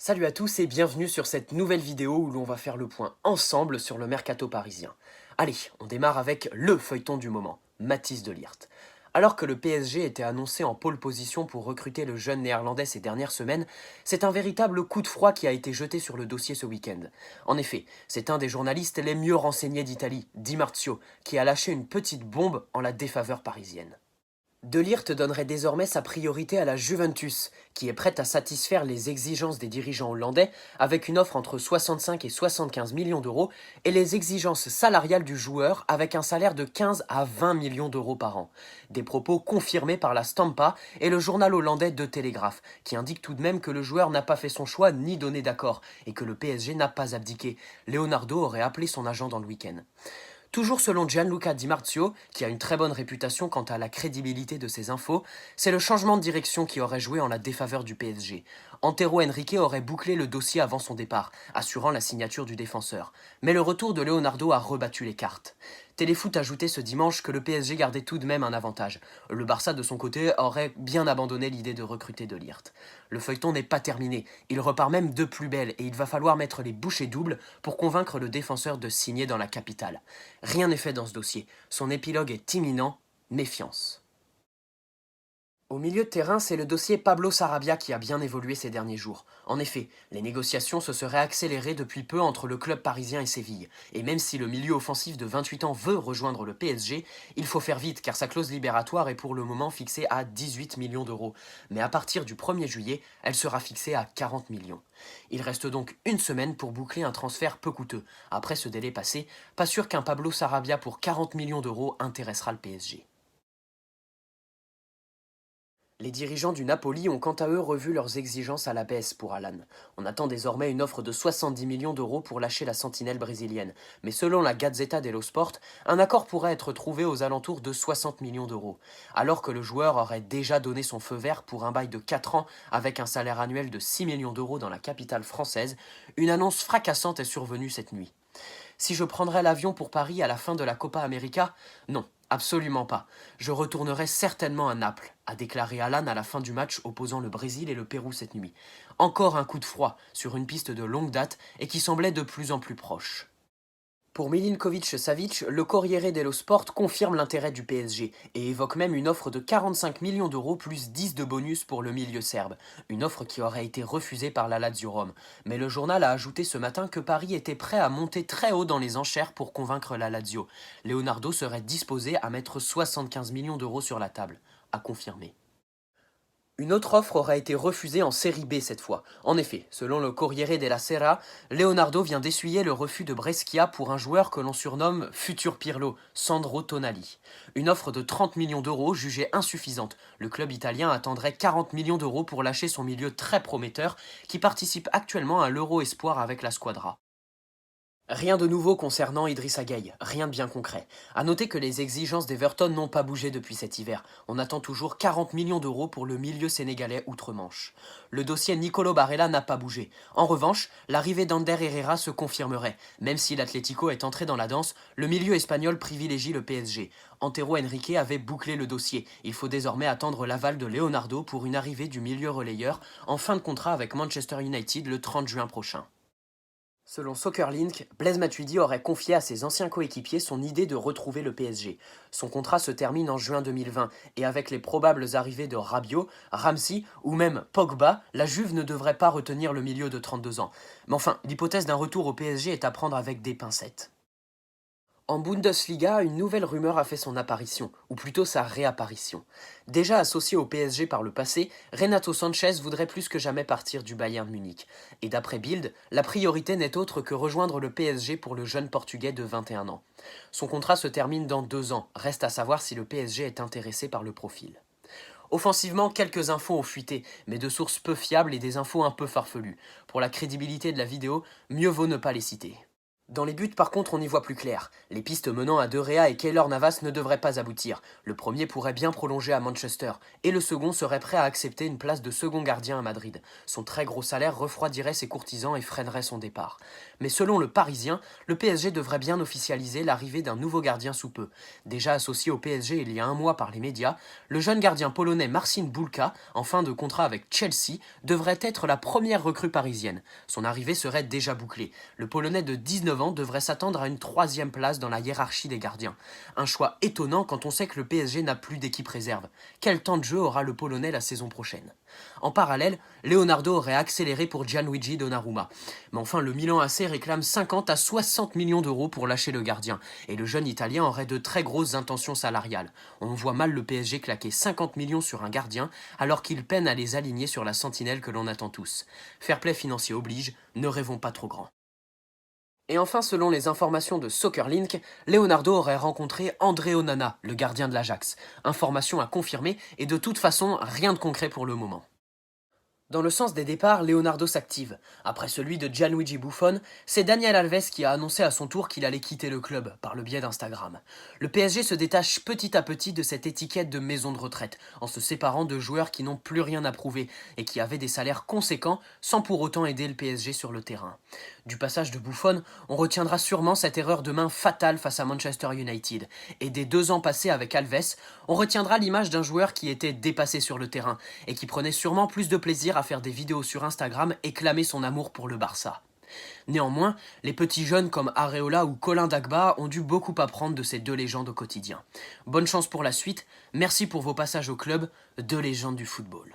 Salut à tous et bienvenue sur cette nouvelle vidéo où l'on va faire le point ensemble sur le mercato parisien. Allez, on démarre avec le feuilleton du moment, Mathys de Ligt. Alors que le PSG était annoncé en pole position pour recruter le jeune néerlandais ces dernières semaines, c'est un véritable coup de froid qui a été jeté sur le dossier ce week-end. En effet, c'est un des journalistes les mieux renseignés d'Italie, Di Marzio, qui a lâché une petite bombe en la défaveur parisienne. De Ligt donnerait désormais sa priorité à la Juventus, qui est prête à satisfaire les exigences des dirigeants hollandais avec une offre entre 65 et 75 millions d'euros et les exigences salariales du joueur avec un salaire de 15 à 20 millions d'euros par an. Des propos confirmés par la Stampa et le journal hollandais De Telegraaf, qui indique tout de même que le joueur n'a pas fait son choix ni donné d'accord et que le PSG n'a pas abdiqué. Leonardo aurait appelé son agent dans le week-end. Toujours selon Gianluca Di Marzio, qui a une très bonne réputation quant à la crédibilité de ses infos, c'est le changement de direction qui aurait joué en la défaveur du PSG. Antero Henrique aurait bouclé le dossier avant son départ, assurant la signature du défenseur. Mais le retour de Leonardo a rebattu les cartes. Téléfoot ajoutait ce dimanche que le PSG gardait tout de même un avantage. Le Barça, de son côté, aurait bien abandonné l'idée de recruter De Ligt. Le feuilleton n'est pas terminé, il repart même de plus belle et il va falloir mettre les bouchées doubles pour convaincre le défenseur de signer dans la capitale. Rien n'est fait dans ce dossier, son épilogue est imminent, méfiance. Au milieu de terrain, c'est le dossier Pablo Sarabia qui a bien évolué ces derniers jours. En effet, les négociations se seraient accélérées depuis peu entre le club parisien et Séville. Et même si le milieu offensif de 28 ans veut rejoindre le PSG, il faut faire vite car sa clause libératoire est pour le moment fixée à 18 millions d'euros. Mais à partir du 1er juillet, elle sera fixée à 40 millions. Il reste donc une semaine pour boucler un transfert peu coûteux. Après ce délai passé, pas sûr qu'un Pablo Sarabia pour 40 millions d'euros intéressera le PSG. Les dirigeants du Napoli ont quant à eux revu leurs exigences à la baisse pour Alan. On attend désormais une offre de 70 millions d'euros pour lâcher la sentinelle brésilienne. Mais selon la Gazzetta dello Sport, un accord pourrait être trouvé aux alentours de 60 millions d'euros. Alors que le joueur aurait déjà donné son feu vert pour un bail de 4 ans avec un salaire annuel de 6 millions d'euros dans la capitale française, une annonce fracassante est survenue cette nuit. Si je prendrais l'avion pour Paris à la fin de la Copa América, non, absolument pas. Je retournerai certainement à Naples, a déclaré Alan à la fin du match opposant le Brésil et le Pérou cette nuit. Encore un coup de froid sur une piste de longue date et qui semblait de plus en plus proche. Pour Milinkovic-Savic, le Corriere dello Sport confirme l'intérêt du PSG et évoque même une offre de 45 millions d'euros plus 10 de bonus pour le milieu serbe, une offre qui aurait été refusée par la Lazio Rome. Mais le journal a ajouté ce matin que Paris était prêt à monter très haut dans les enchères pour convaincre la Lazio. Leonardo serait disposé à mettre 75 millions d'euros sur la table, à confirmer. Une autre offre aurait été refusée en série B cette fois. En effet, selon le Corriere della Sera, Leonardo vient d'essuyer le refus de Brescia pour un joueur que l'on surnomme Futur Pirlo, Sandro Tonali. Une offre de 30 millions d'euros jugée insuffisante. Le club italien attendrait 40 millions d'euros pour lâcher son milieu très prometteur qui participe actuellement à l'Euro Espoir avec la Squadra. Rien de nouveau concernant Idrissa Gueye, rien de bien concret. A noter que les exigences d'Everton n'ont pas bougé depuis cet hiver. On attend toujours 40 millions d'euros pour le milieu sénégalais outre-Manche. Le dossier Nicolo Barella n'a pas bougé. En revanche, l'arrivée d'Ander Herrera se confirmerait. Même si l'Atlético est entré dans la danse, le milieu espagnol privilégie le PSG. Antero Henrique avait bouclé le dossier. Il faut désormais attendre l'aval de Leonardo pour une arrivée du milieu relayeur en fin de contrat avec Manchester United le 30 juin prochain. Selon Soccerlink, Blaise Matuidi aurait confié à ses anciens coéquipiers son idée de retrouver le PSG. Son contrat se termine en juin 2020 et avec les probables arrivées de Rabiot, Ramsey ou même Pogba, la Juve ne devrait pas retenir le milieu de 32 ans. Mais enfin, l'hypothèse d'un retour au PSG est à prendre avec des pincettes. En Bundesliga, une nouvelle rumeur a fait son apparition, ou plutôt sa réapparition. Déjà associé au PSG par le passé, Renato Sanchez voudrait plus que jamais partir du Bayern Munich. Et d'après Bild, la priorité n'est autre que rejoindre le PSG pour le jeune Portugais de 21 ans. Son contrat se termine dans 2 ans, reste à savoir si le PSG est intéressé par le profil. Offensivement, quelques infos ont fuité, mais de sources peu fiables et des infos un peu farfelues. Pour la crédibilité de la vidéo, mieux vaut ne pas les citer. Dans les buts, par contre, on y voit plus clair. Les pistes menant à De Gea et Keylor Navas ne devraient pas aboutir. Le premier pourrait bien prolonger à Manchester, et le second serait prêt à accepter une place de second gardien à Madrid. Son très gros salaire refroidirait ses courtisans et freinerait son départ. Mais selon le Parisien, le PSG devrait bien officialiser l'arrivée d'un nouveau gardien sous peu. Déjà associé au PSG il y a un mois par les médias, le jeune gardien polonais Marcin Bulka, en fin de contrat avec Chelsea, devrait être la première recrue parisienne. Son arrivée serait déjà bouclée. Le Polonais de 19 ans devrait s'attendre à une troisième place dans la hiérarchie des gardiens. Un choix étonnant quand on sait que le PSG n'a plus d'équipe réserve. Quel temps de jeu aura le Polonais la saison prochaine? En parallèle, Leonardo aurait accéléré pour Gianluigi Donnarumma. Mais enfin, le Milan AC réclame 50 à 60 millions d'euros pour lâcher le gardien, et le jeune Italien aurait de très grosses intentions salariales. On voit mal le PSG claquer 50 millions sur un gardien, alors qu'il peine à les aligner sur la sentinelle que l'on attend tous. Fair play financier oblige, ne rêvons pas trop grand. Et enfin, selon les informations de Soccerlink, Leonardo aurait rencontré André Onana, le gardien de l'Ajax. Information à confirmer, et de toute façon, rien de concret pour le moment. Dans le sens des départs, Leonardo s'active. Après celui de Gianluigi Buffon, c'est Daniel Alves qui a annoncé à son tour qu'il allait quitter le club, par le biais d'Instagram. Le PSG se détache petit à petit de cette étiquette de maison de retraite, en se séparant de joueurs qui n'ont plus rien à prouver et qui avaient des salaires conséquents sans pour autant aider le PSG sur le terrain. Du passage de Buffon, on retiendra sûrement cette erreur de main fatale face à Manchester United. Et des 2 ans passés avec Alves, on retiendra l'image d'un joueur qui était dépassé sur le terrain et qui prenait sûrement plus de plaisir à faire des vidéos sur Instagram et clamer son amour pour le Barça. Néanmoins, les petits jeunes comme Areola ou Colin Dagba ont dû beaucoup apprendre de ces deux légendes au quotidien. Bonne chance pour la suite, merci pour vos passages au club, deux légendes du football.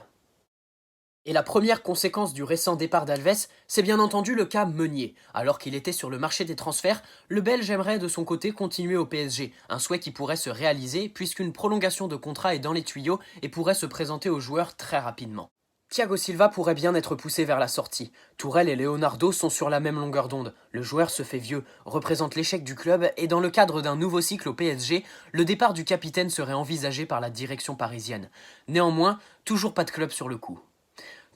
Et la première conséquence du récent départ d'Alves, c'est bien entendu le cas Meunier. Alors qu'il était sur le marché des transferts, le Belge aimerait de son côté continuer au PSG, un souhait qui pourrait se réaliser puisqu'une prolongation de contrat est dans les tuyaux et pourrait se présenter aux joueurs très rapidement. Thiago Silva pourrait bien être poussé vers la sortie. Tourelle et Leonardo sont sur la même longueur d'onde. Le joueur se fait vieux, représente l'échec du club et dans le cadre d'un nouveau cycle au PSG, le départ du capitaine serait envisagé par la direction parisienne. Néanmoins, toujours pas de club sur le coup.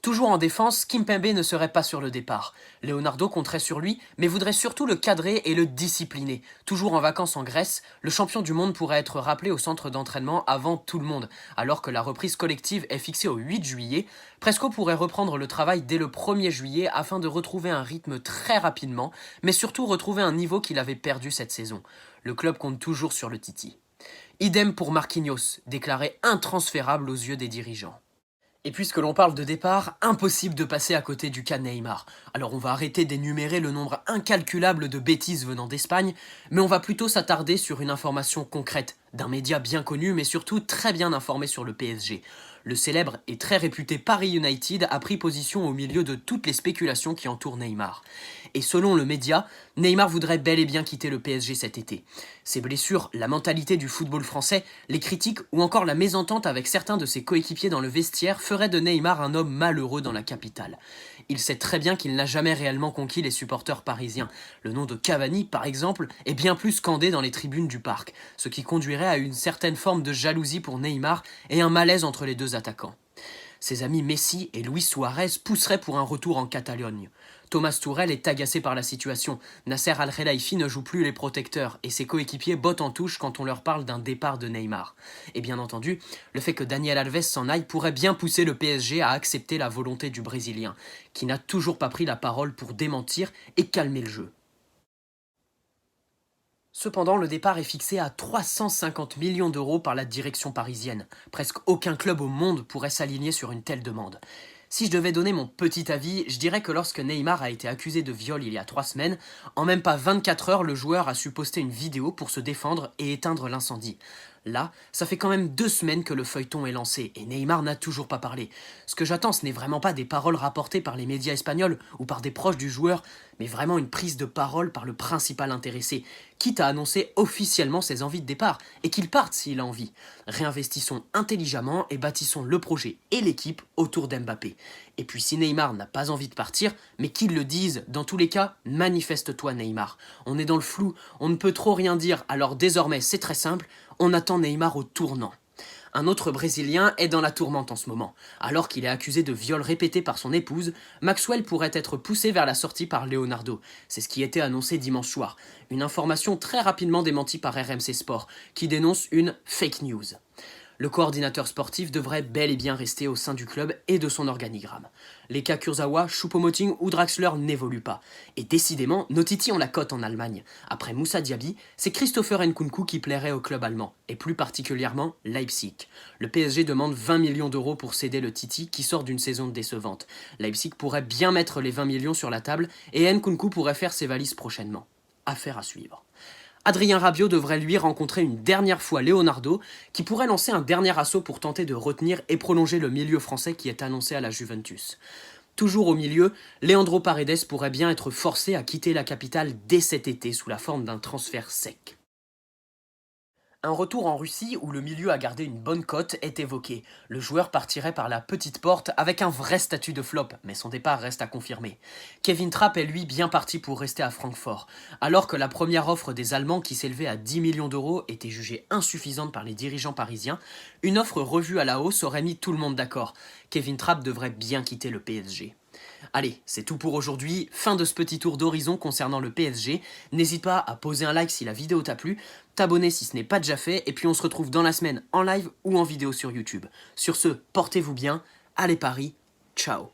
Toujours en défense, Kimpembe ne serait pas sur le départ. Leonardo compterait sur lui, mais voudrait surtout le cadrer et le discipliner. Toujours en vacances en Grèce, le champion du monde pourrait être rappelé au centre d'entraînement avant tout le monde. Alors que la reprise collective est fixée au 8 juillet, Presco pourrait reprendre le travail dès le 1er juillet afin de retrouver un rythme très rapidement, mais surtout retrouver un niveau qu'il avait perdu cette saison. Le club compte toujours sur le Titi. Idem pour Marquinhos, déclaré intransférable aux yeux des dirigeants. Et puisque l'on parle de départ, impossible de passer à côté du cas Neymar. Alors on va arrêter d'énumérer le nombre incalculable de bêtises venant d'Espagne, mais on va plutôt s'attarder sur une information concrète, d'un média bien connu mais surtout très bien informé sur le PSG. Le célèbre et très réputé Paris United a pris position au milieu de toutes les spéculations qui entourent Neymar. Et selon le média, Neymar voudrait bel et bien quitter le PSG cet été. Ses blessures, la mentalité du football français, les critiques ou encore la mésentente avec certains de ses coéquipiers dans le vestiaire feraient de Neymar un homme malheureux dans la capitale. Il sait très bien qu'il n'a jamais réellement conquis les supporters parisiens. Le nom de Cavani, par exemple, est bien plus scandé dans les tribunes du parc, ce qui conduirait à une certaine forme de jalousie pour Neymar et un malaise entre les deux attaquants. Ses amis Messi et Luis Suarez pousseraient pour un retour en Catalogne. Thomas Tuchel est agacé par la situation. Nasser Al-Khelaifi ne joue plus les protecteurs et ses coéquipiers bottent en touche quand on leur parle d'un départ de Neymar. Et bien entendu, le fait que Daniel Alves s'en aille pourrait bien pousser le PSG à accepter la volonté du Brésilien, qui n'a toujours pas pris la parole pour démentir et calmer le jeu. Cependant, le départ est fixé à 350 millions d'euros par la direction parisienne. Presque aucun club au monde pourrait s'aligner sur une telle demande. Si je devais donner mon petit avis, je dirais que lorsque Neymar a été accusé de viol il y a 3 semaines, en même pas 24 heures, le joueur a su poster une vidéo pour se défendre et éteindre l'incendie. Là, ça fait quand même 2 semaines que le feuilleton est lancé et Neymar n'a toujours pas parlé. Ce que j'attends, ce n'est vraiment pas des paroles rapportées par les médias espagnols ou par des proches du joueur, mais vraiment une prise de parole par le principal intéressé, quitte à annoncer officiellement ses envies de départ et qu'il parte s'il a envie. Réinvestissons intelligemment et bâtissons le projet et l'équipe autour d'Mbappé. Et puis si Neymar n'a pas envie de partir, mais qu'il le dise, dans tous les cas, manifeste-toi Neymar. On est dans le flou, on ne peut trop rien dire, alors désormais c'est très simple, on attend Neymar au tournant. Un autre Brésilien est dans la tourmente en ce moment. Alors qu'il est accusé de viol répété par son épouse, Maxwell pourrait être poussé vers la sortie par Leonardo. C'est ce qui était annoncé dimanche soir. Une information très rapidement démentie par RMC Sport, qui dénonce une fake news. Le coordinateur sportif devrait bel et bien rester au sein du club et de son organigramme. Les cas Kurzawa, Choupo-Moting ou Draxler n'évoluent pas. Et décidément, nos titis ont la cote en Allemagne. Après Moussa Diaby, c'est Christopher Nkunku qui plairait au club allemand, et plus particulièrement Leipzig. Le PSG demande 20 millions d'euros pour céder le Titi qui sort d'une saison décevante. Leipzig pourrait bien mettre les 20 millions sur la table et Nkunku pourrait faire ses valises prochainement. Affaire à suivre. Adrien Rabiot devrait lui rencontrer une dernière fois Leonardo, qui pourrait lancer un dernier assaut pour tenter de retenir et prolonger le milieu français qui est annoncé à la Juventus. Toujours au milieu, Leandro Paredes pourrait bien être forcé à quitter la capitale dès cet été sous la forme d'un transfert sec. Un retour en Russie où le milieu a gardé une bonne cote est évoqué. Le joueur partirait par la petite porte avec un vrai statut de flop, mais son départ reste à confirmer. Kevin Trapp est lui bien parti pour rester à Francfort. Alors que la première offre des Allemands qui s'élevait à 10 millions d'euros était jugée insuffisante par les dirigeants parisiens, une offre revue à la hausse aurait mis tout le monde d'accord. Kevin Trapp devrait bien quitter le PSG. Allez, c'est tout pour aujourd'hui, fin de ce petit tour d'horizon concernant le PSG. N'hésite pas à poser un like si la vidéo t'a plu, t'abonner si ce n'est pas déjà fait, et puis on se retrouve dans la semaine en live ou en vidéo sur YouTube. Sur ce, portez-vous bien, allez Paris, ciao.